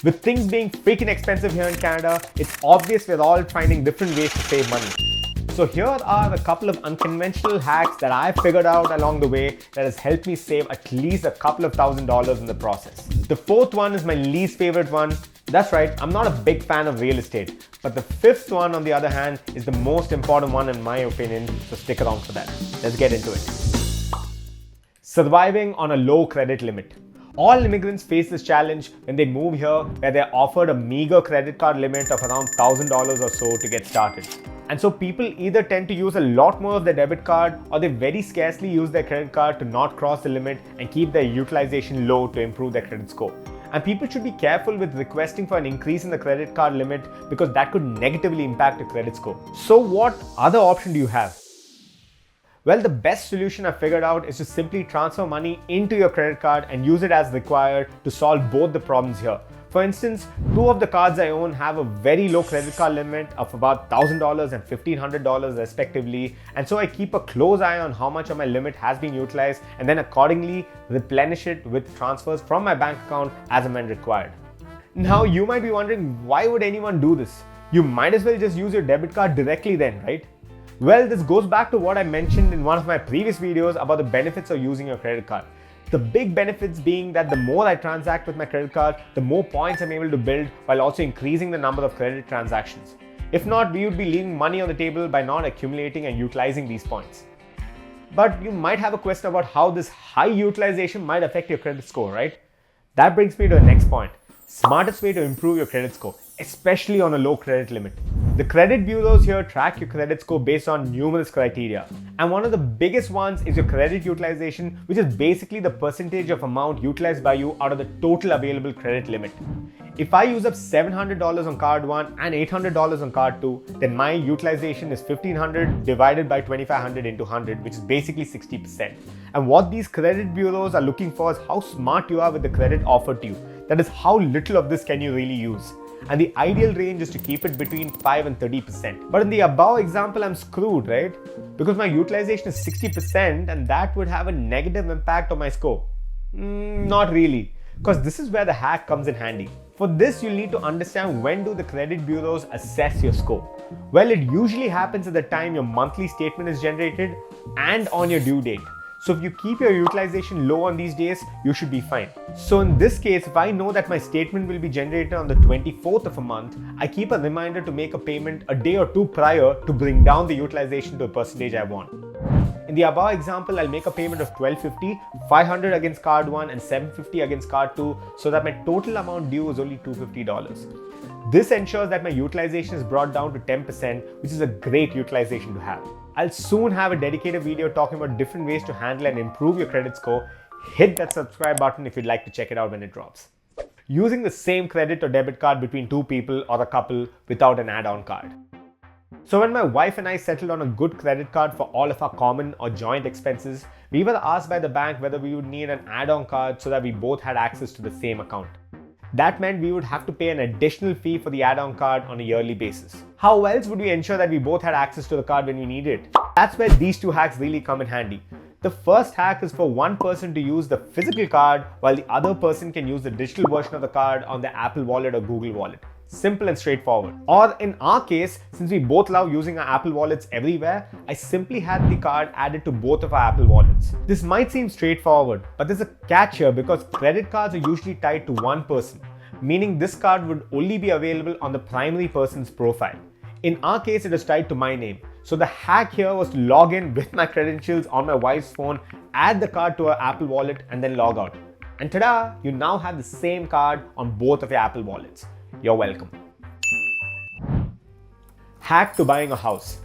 With things being freaking expensive here in Canada, it's obvious we're all finding different ways to save money. So here are a couple of unconventional hacks that I figured out along the way that has helped me save at least a couple of $1,000s in the process. The fourth one is my least favorite one. That's right, I'm not a big fan of real estate. But the fifth one, on the other hand, is the most important one in my opinion, so stick around for that. Let's get into it. Surviving on a low credit limit. All immigrants face this challenge when they move here, where they're offered a meager credit card limit of around $1,000 or so to get started. And so people either tend to use a lot more of their debit card, or they very scarcely use their credit card to not cross the limit and keep their utilization low to improve their credit score. And people should be careful with requesting for an increase in the credit card limit because that could negatively impact your credit score. So what other option do you have? Well, the best solution I figured out is to simply transfer money into your credit card and use it as required to solve both the problems here. For instance, two of the cards I own have a very low credit card limit of about $1,000 and $1,500 respectively, and so I keep a close eye on how much of my limit has been utilized and then accordingly replenish it with transfers from my bank account as and when required. Now you might be wondering, why would anyone do this? You might as well just use your debit card directly then, right? Well, this goes back to what I mentioned in one of my previous videos about the benefits of using your credit card. The big benefits being that the more I transact with my credit card, the more points I'm able to build while also increasing the number of credit transactions. If not, we would be leaving money on the table by not accumulating and utilizing these points. But you might have a question about how this high utilization might affect your credit score, right? That brings me to the next point. Smartest way to improve your credit score, especially on a low credit limit. The credit bureaus here track your credit score based on numerous criteria. And one of the biggest ones is your credit utilization, which is basically the percentage of amount utilized by you out of the total available credit limit. If I use up $700 on card 1 and $800 on card 2, then my utilization is $1,500 divided by $2,500 into 100, which is basically 60%. And what these credit bureaus are looking for is how smart you are with the credit offered to you. That is, how little of this can you really use. And the ideal range is to keep it between 5 and 30%. But in the above example, I'm screwed, right? Because my utilization is 60% and that would have a negative impact on my score. Not really, because this is where the hack comes in handy. For this, you'll need to understand when do the credit bureaus assess your score. Well, it usually happens at the time your monthly statement is generated and on your due date. So if you keep your utilization low on these days, you should be fine. So in this case, if I know that my statement will be generated on the 24th of a month, I keep a reminder to make a payment a day or two prior to bring down the utilization to a percentage I want. In the above example, I'll make a payment of $1,250, $500 against card 1 and $750 against card 2 so that my total amount due is only $250. This ensures that my utilization is brought down to 10%, which is a great utilization to have. I'll soon have a dedicated video talking about different ways to handle and improve your credit score. Hit that subscribe button if you'd like to check it out when it drops. Using the same credit or debit card between two people or a couple without an add-on card. So when my wife and I settled on a good credit card for all of our common or joint expenses, we were asked by the bank whether we would need an add-on card so that we both had access to the same account. That meant we would have to pay an additional fee for the add-on card on a yearly basis. How else would we ensure that we both had access to the card when we need it? That's where these two hacks really come in handy. The first hack is for one person to use the physical card while the other person can use the digital version of the card on the Apple Wallet or Google Wallet. Simple and straightforward. Or in our case, since we both love using our Apple Wallets everywhere, I simply had the card added to both of our Apple Wallets. This might seem straightforward, but there's a catch here because credit cards are usually tied to one person, meaning this card would only be available on the primary person's profile. In our case, it is tied to my name. So the hack here was to log in with my credentials on my wife's phone, add the card to her Apple Wallet, and then log out. And ta-da! You now have the same card on both of your Apple Wallets. You're welcome. Hack to buying a house.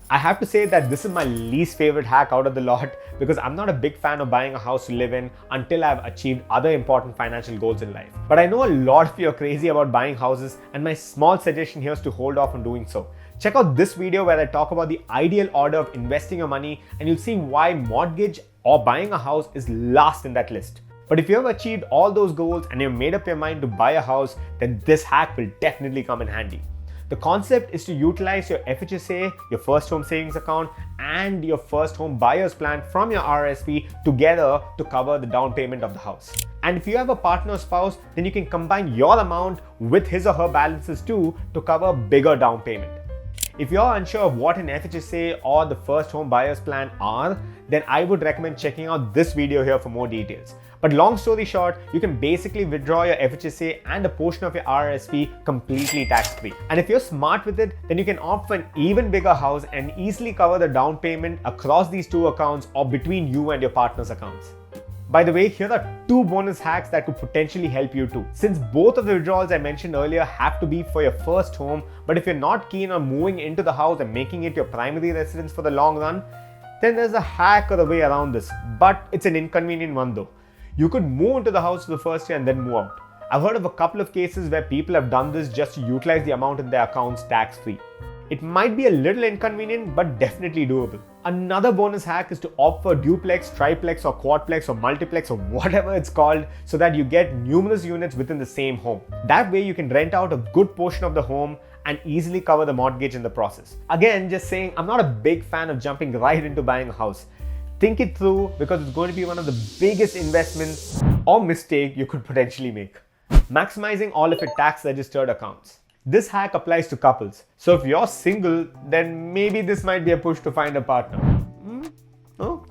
I have to say that this is my least favorite hack out of the lot because I'm not a big fan of buying a house to live in until I've achieved other important financial goals in life. But I know a lot of you are crazy about buying houses, and my small suggestion here is to hold off on doing so. Check out this video where I talk about the ideal order of investing your money, and you'll see why mortgage or buying a house is last in that list. But if you have achieved all those goals and you've made up your mind to buy a house, then this hack will definitely come in handy. The concept is to utilize your FHSA, your first home savings account, and your first home buyer's plan from your RSP together to cover the down payment of the house. And if you have a partner or spouse, then you can combine your amount with his or her balances too to cover a bigger down payment. If you're unsure of what an FHSA or the first home buyer's plan are, then I would recommend checking out this video here for more details. But long story short, you can basically withdraw your FHSA and a portion of your RRSP completely tax-free. And if you're smart with it, then you can opt for an even bigger house and easily cover the down payment across these two accounts or between you and your partner's accounts. By the way, here are 2 bonus hacks that could potentially help you too. Since both of the withdrawals I mentioned earlier have to be for your first home, but if you're not keen on moving into the house and making it your primary residence for the long run, then there's a hack or a way around this, but it's an inconvenient one though. You could move into the house for the first year and then move out. I've heard of a couple of cases where people have done this just to utilize the amount in their accounts tax-free. It might be a little inconvenient, but definitely doable. Another bonus hack is to opt for duplex, triplex or quadplex or multiplex or whatever it's called so that you get numerous units within the same home. That way you can rent out a good portion of the home and easily cover the mortgage in the process. Again, just saying, I'm not a big fan of jumping right into buying a house. Think it through because it's going to be one of the biggest investments or mistake you could potentially make. Maximizing all of your tax registered accounts. This hack applies to couples. So if you're single, then maybe this might be a push to find a partner. No?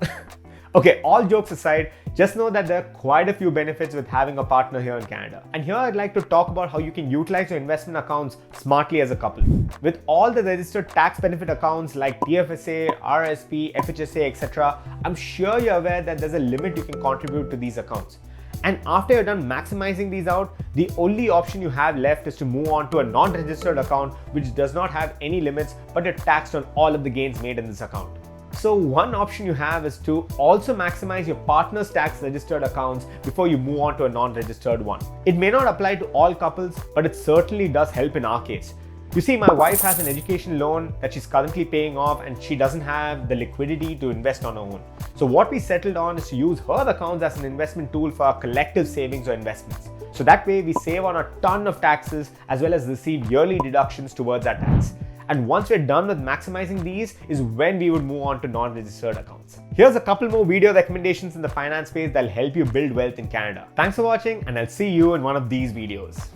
Okay, all jokes aside, just know that there are quite a few benefits with having a partner here in Canada. And here I'd like to talk about how you can utilize your investment accounts smartly as a couple. With all the registered tax benefit accounts like TFSA, RSP, FHSA, etc., I'm sure you're aware that there's a limit you can contribute to these accounts. And after you're done maximizing these out, the only option you have left is to move on to a non-registered account which does not have any limits but you're taxed on all of the gains made in this account. So one option you have is to also maximize your partner's tax registered accounts before you move on to a non-registered one. It may not apply to all couples, but it certainly does help in our case. You see, my wife has an education loan that she's currently paying off and she doesn't have the liquidity to invest on her own. So what we settled on is to use her accounts as an investment tool for our collective savings or investments. So that way we save on a ton of taxes as well as receive yearly deductions towards our tax. And once we're done with maximizing these is when we would move on to non-registered accounts. Here's a couple more video recommendations in the finance space that'll help you build wealth in Canada. Thanks for watching and I'll see you in one of these videos.